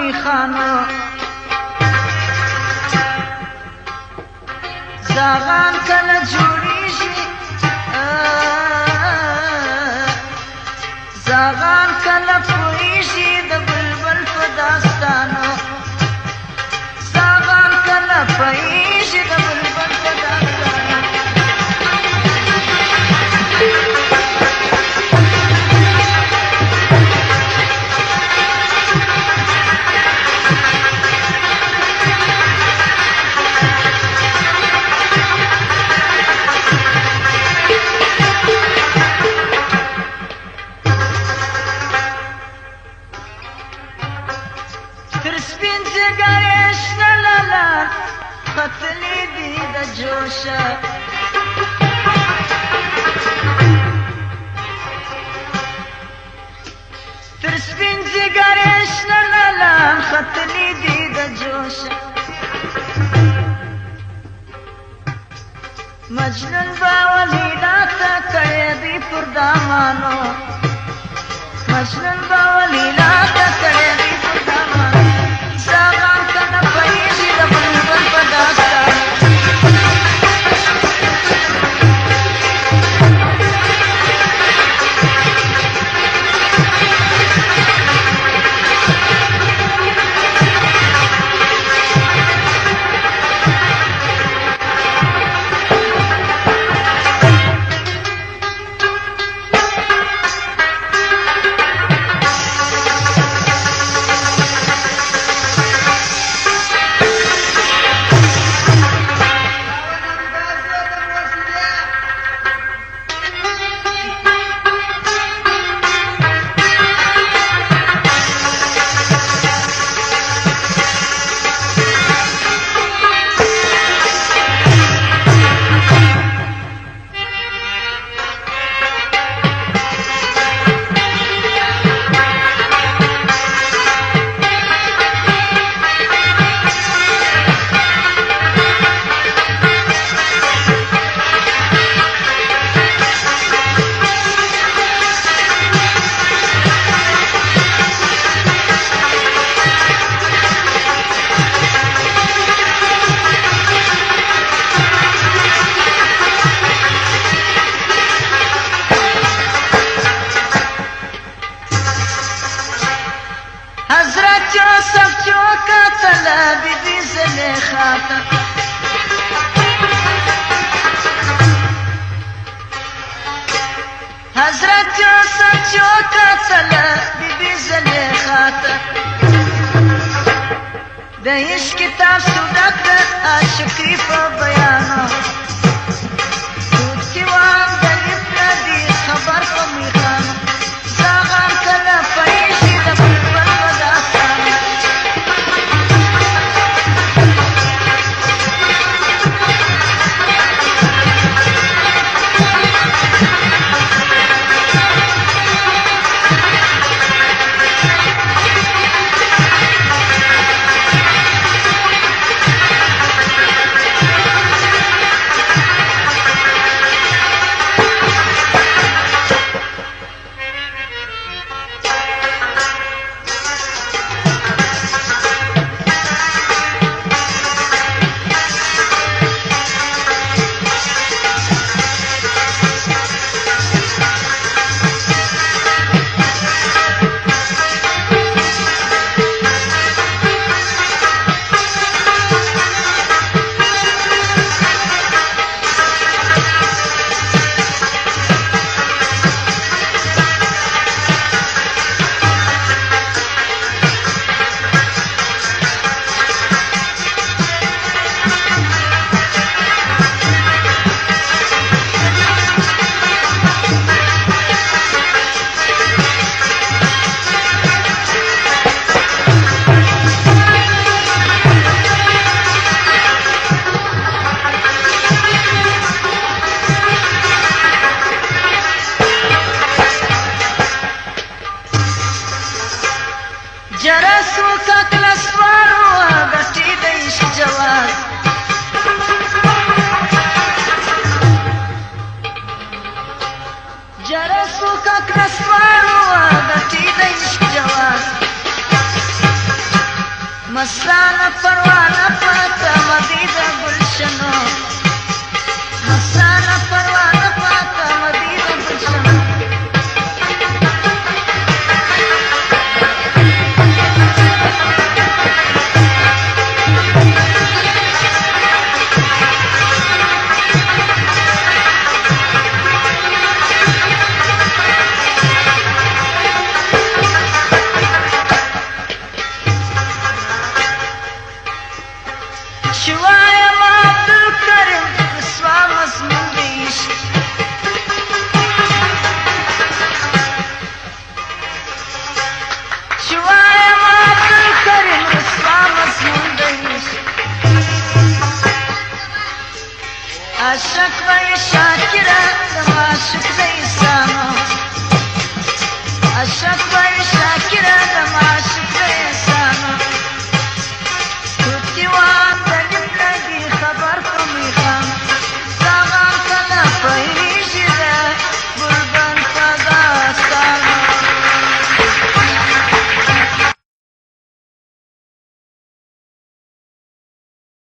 میخانو زاغان کله جوړیږي زاغان کله پوهیږي د بلبل په داستانو زاغان کله پوهیږي د بلبل په داستانو تر سپین ځګرې شنه لاله ختلې دي د جوشه تر سپین ځګرې شنه لاله ختلې دي د جوشه مجنون به ولیلا ته کړی دي پر دامانو مجنون به ولیلا ته کړی دي پر دامانو زاغان کله پوهیږي د بلبل په داستان حضرت یوسف چوکتل بی بی زلیخا ته حضرت یوسف چوکتل بی بی زلیخا ته د عشق کتاب صورت د عاشقی په بیانو دود کې وام د لیپله دي خبر په میخانو زاغان کله پوهیږي د بلبل په داستانو جرسو ککلس وارو غټی د عشق جواز جرسو ککلس وارو غټی د عشق جواز شوية ما تنكرم رسوا مضمون ديش عشق بي شاكرة لما عشق بي سامة عشق بي